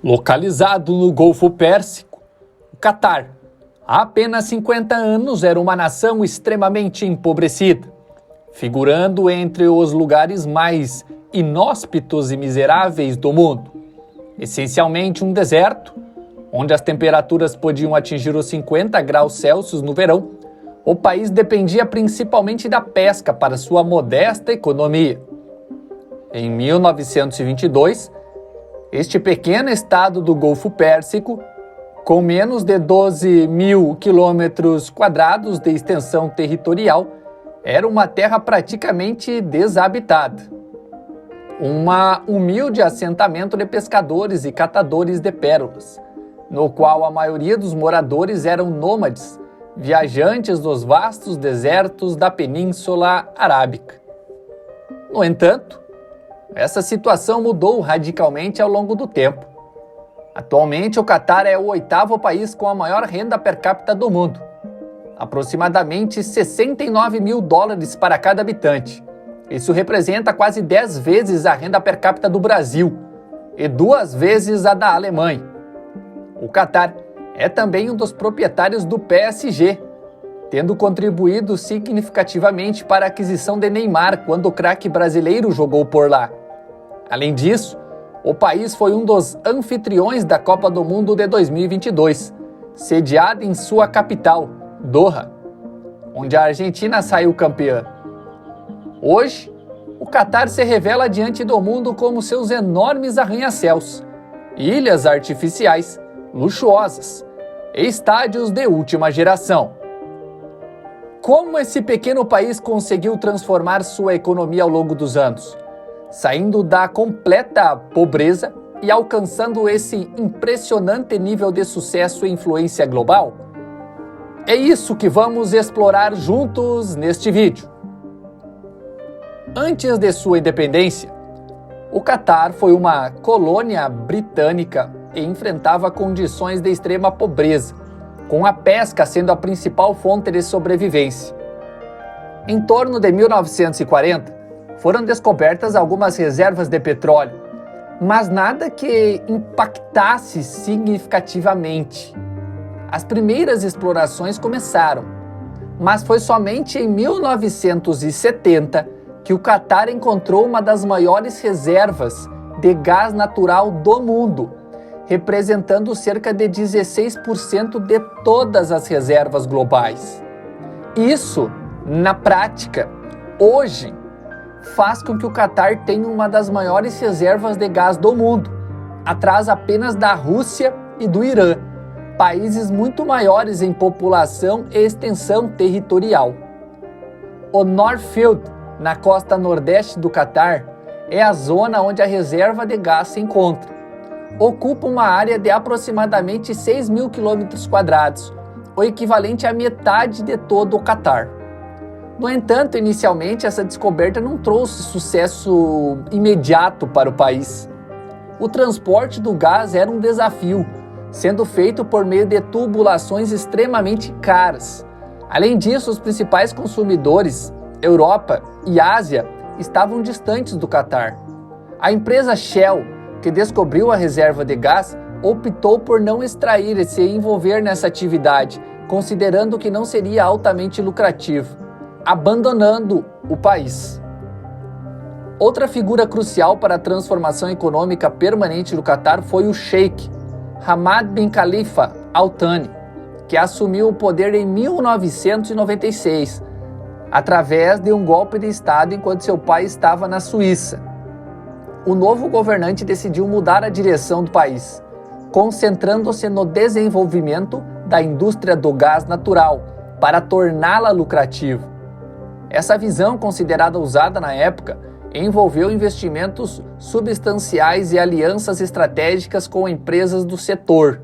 Localizado no Golfo Pérsico, o Catar, há apenas 50 anos, era uma nação extremamente empobrecida, figurando entre os lugares mais inóspitos e miseráveis do mundo. Essencialmente um deserto, onde as temperaturas podiam atingir os 50 graus Celsius no verão, o país dependia principalmente da pesca para sua modesta economia. Em 1922, este pequeno estado do Golfo Pérsico, com menos de 12 mil quilômetros quadrados de extensão territorial, era uma terra praticamente desabitada. Um humilde assentamento de pescadores e catadores de pérolas, no qual a maioria dos moradores eram nômades, viajantes nos vastos desertos da Península Arábica. No entanto, essa situação mudou radicalmente ao longo do tempo. Atualmente, o Catar é o 8º país com a maior renda per capita do mundo, aproximadamente 69 mil dólares para cada habitante. Isso representa quase 10 vezes a renda per capita do Brasil e 2 vezes a da Alemanha. O Catar é também um dos proprietários do PSG, tendo contribuído significativamente para a aquisição de Neymar quando o craque brasileiro jogou por lá. Além disso, o país foi um dos anfitriões da Copa do Mundo de 2022, sediada em sua capital, Doha, onde a Argentina saiu campeã. Hoje, o Catar se revela diante do mundo como seus enormes arranha-céus, ilhas artificiais, luxuosas e estádios de última geração. Como esse pequeno país conseguiu transformar sua economia ao longo dos anos, saindo da completa pobreza e alcançando esse impressionante nível de sucesso e influência global? É isso que vamos explorar juntos neste vídeo. Antes de sua independência, o Catar foi uma colônia britânica e enfrentava condições de extrema pobreza, com a pesca sendo a principal fonte de sobrevivência. Em torno de 1940, foram descobertas algumas reservas de petróleo, mas nada que impactasse significativamente. As primeiras explorações começaram, mas foi somente em 1970 que o Catar encontrou uma das maiores reservas de gás natural do mundo, representando cerca de 16% de todas as reservas globais. Isso, na prática, hoje, faz com que o Catar tenha uma das maiores reservas de gás do mundo, atrás apenas da Rússia e do Irã, países muito maiores em população e extensão territorial. O North Field, na costa nordeste do Catar, é a zona onde a reserva de gás se encontra. Ocupa uma área de aproximadamente 6 mil quilômetros quadrados, o equivalente à metade de todo o Catar. No entanto, inicialmente, essa descoberta não trouxe sucesso imediato para o país. O transporte do gás era um desafio, sendo feito por meio de tubulações extremamente caras. Além disso, os principais consumidores, Europa e Ásia, estavam distantes do Catar. A empresa Shell, que descobriu a reserva de gás, optou por não extrair e se envolver nessa atividade, considerando que não seria altamente lucrativo, abandonando o país. Outra figura crucial para a transformação econômica permanente do Catar foi o Sheikh Hamad bin Khalifa Al Thani, que assumiu o poder em 1996, através de um golpe de Estado enquanto seu pai estava na Suíça. O novo governante decidiu mudar a direção do país, concentrando-se no desenvolvimento da indústria do gás natural para torná-la lucrativa. Essa visão, considerada ousada na época, envolveu investimentos substanciais e alianças estratégicas com empresas do setor.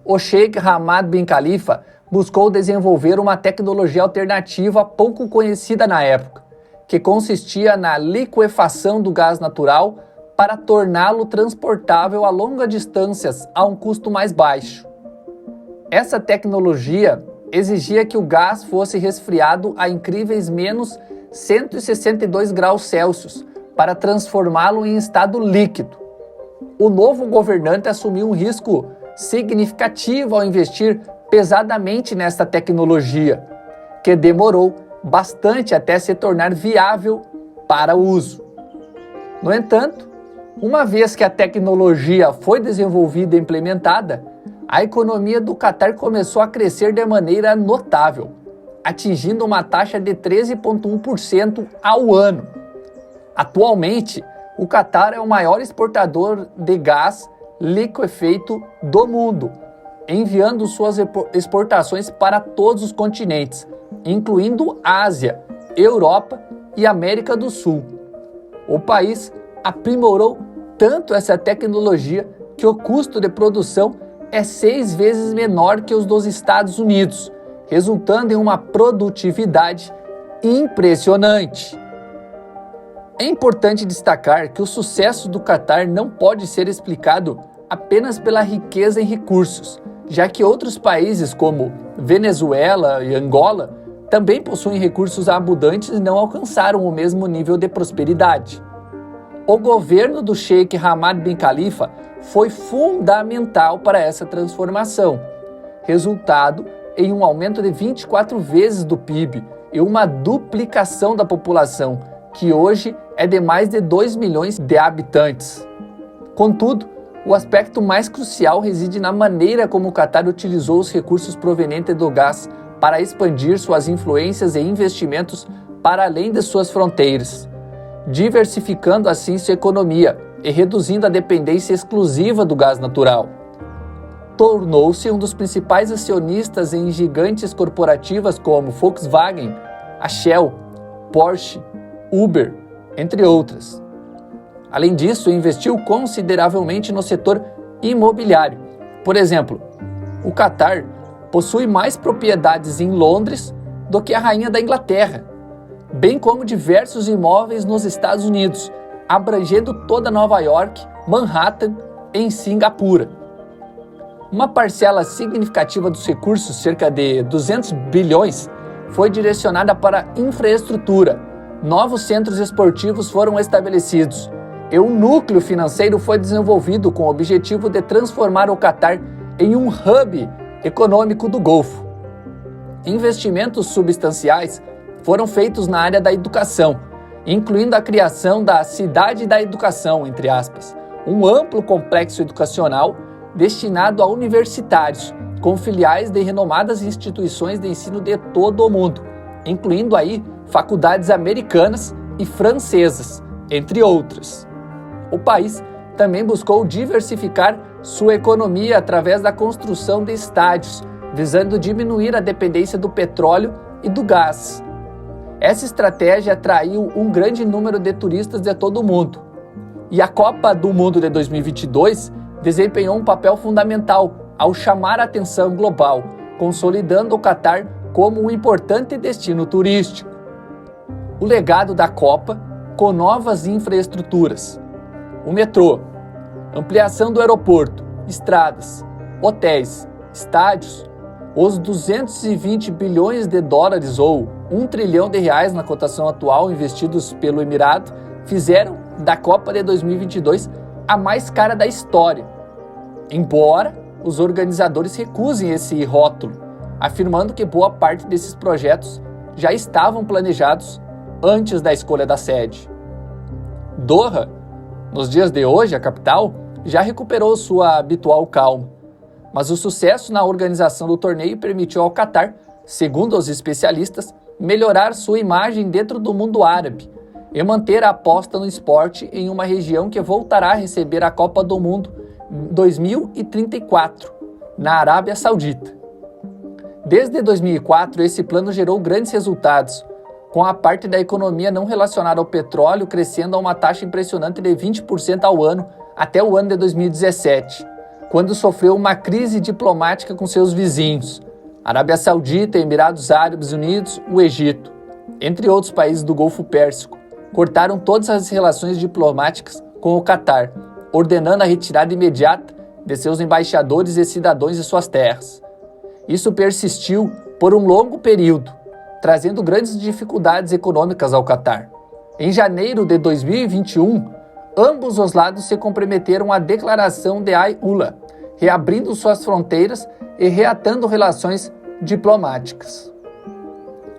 O Sheikh Hamad bin Khalifa buscou desenvolver uma tecnologia alternativa pouco conhecida na época, que consistia na liquefação do gás natural para torná-lo transportável a longas distâncias a um custo mais baixo. Essa tecnologia exigia que o gás fosse resfriado a incríveis menos 162 graus Celsius para transformá-lo em estado líquido. o novo governante assumiu um risco significativo ao investir pesadamente nesta tecnologia, que demorou bastante até se tornar viável para o uso. No entanto, uma vez que a tecnologia foi desenvolvida e implementada, a economia do Catar começou a crescer de maneira notável, atingindo uma taxa de 13,1% ao ano. Atualmente, o Catar é o maior exportador de gás liquefeito do mundo, enviando suas exportações para todos os continentes, incluindo Ásia, Europa e América do Sul. O país aprimorou tanto essa tecnologia que o custo de produção é 6 vezes menor que os dos Estados Unidos, resultando em uma produtividade impressionante. É importante destacar que o sucesso do Catar não pode ser explicado apenas pela riqueza em recursos, já que outros países como Venezuela e Angola também possuem recursos abundantes e não alcançaram o mesmo nível de prosperidade. O governo do Sheikh Hamad bin Khalifa foi fundamental para essa transformação, resultado em um aumento de 24 vezes do PIB e uma duplicação da população, que hoje é de mais de 2 milhões de habitantes. Contudo, o aspecto mais crucial reside na maneira como o Catar utilizou os recursos provenientes do gás para expandir suas influências e investimentos para além de suas fronteiras, diversificando assim sua economia e reduzindo a dependência exclusiva do gás natural. Tornou-se um dos principais acionistas em gigantes corporativas como Volkswagen, a Shell, Porsche, Uber, entre outras. Além disso, investiu consideravelmente no setor imobiliário. Por exemplo, o Catar possui mais propriedades em Londres do que a Rainha da Inglaterra, bem como diversos imóveis nos Estados Unidos, abrangendo toda Nova York, Manhattan e em Singapura. Uma parcela significativa dos recursos, cerca de 200 bilhões, foi direcionada para infraestrutura. Novos centros esportivos foram estabelecidos e um núcleo financeiro foi desenvolvido com o objetivo de transformar o Catar em um hub econômico do Golfo. Investimentos substanciais foram feitos na área da educação, incluindo a criação da Cidade da Educação, entre aspas, um amplo complexo educacional destinado a universitários, com filiais de renomadas instituições de ensino de todo o mundo, incluindo aí faculdades americanas e francesas, entre outras. O país também buscou diversificar sua economia através da construção de estádios, visando diminuir a dependência do petróleo e do gás. Essa estratégia atraiu um grande número de turistas de todo o mundo. E a Copa do Mundo de 2022 desempenhou um papel fundamental ao chamar a atenção global, consolidando o Catar como um importante destino turístico. O legado da Copa, com novas infraestruturas, o metrô, ampliação do aeroporto, estradas, hotéis, estádios, os 220 bilhões de dólares ou 1 trilhão de reais na cotação atual investidos pelo Emirato fizeram da Copa de 2022 a mais cara da história, embora os organizadores recusem esse rótulo, afirmando que boa parte desses projetos já estavam planejados antes da escolha da sede. Doha, nos dias de hoje, a capital, já recuperou sua habitual calma, mas o sucesso na organização do torneio permitiu ao Catar, segundo os especialistas, melhorar sua imagem dentro do mundo árabe e manter a aposta no esporte em uma região que voltará a receber a Copa do Mundo 2034, na Arábia Saudita. Desde 2004, esse plano gerou grandes resultados, com a parte da economia não relacionada ao petróleo crescendo a uma taxa impressionante de 20% ao ano até o ano de 2017, quando sofreu uma crise diplomática com seus vizinhos, Arábia Saudita, Emirados Árabes Unidos, o Egito, entre outros países do Golfo Pérsico, cortaram todas as relações diplomáticas com o Catar, ordenando a retirada imediata de seus embaixadores e cidadãos de suas terras. Isso persistiu por um longo período, trazendo grandes dificuldades econômicas ao Catar. Em janeiro de 2021, ambos os lados se comprometeram à declaração de Ai-Ula, reabrindo suas fronteiras e reatando relações diplomáticas.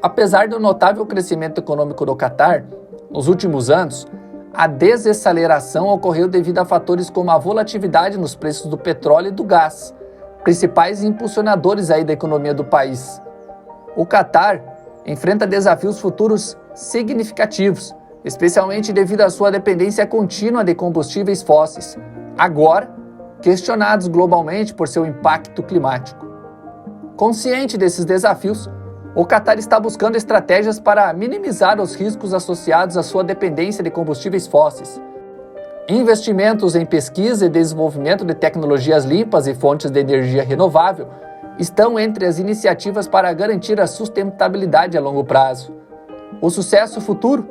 Apesar do notável crescimento econômico do Catar, nos últimos anos, a desaceleração ocorreu devido a fatores como a volatilidade nos preços do petróleo e do gás, principais impulsionadores da economia do país. O Catar enfrenta desafios futuros significativos, especialmente devido à sua dependência contínua de combustíveis fósseis, agora questionados globalmente por seu impacto climático. Consciente desses desafios, o Catar está buscando estratégias para minimizar os riscos associados à sua dependência de combustíveis fósseis. Investimentos em pesquisa e desenvolvimento de tecnologias limpas e fontes de energia renovável estão entre as iniciativas para garantir a sustentabilidade a longo prazo. O sucesso futuro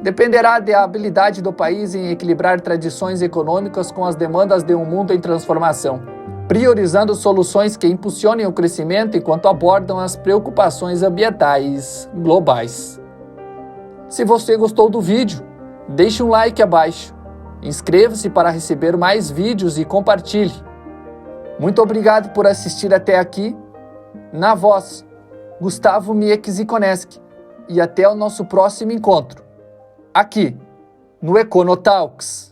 dependerá da habilidade do país em equilibrar tradições econômicas com as demandas de um mundo em transformação, priorizando soluções que impulsionem o crescimento enquanto abordam as preocupações ambientais globais. Se você gostou do vídeo, deixe um like abaixo, inscreva-se para receber mais vídeos e compartilhe. Muito obrigado por assistir até aqui. Na voz, Gustavo Mieczikoneski, e até o nosso próximo encontro, aqui no Econotalks.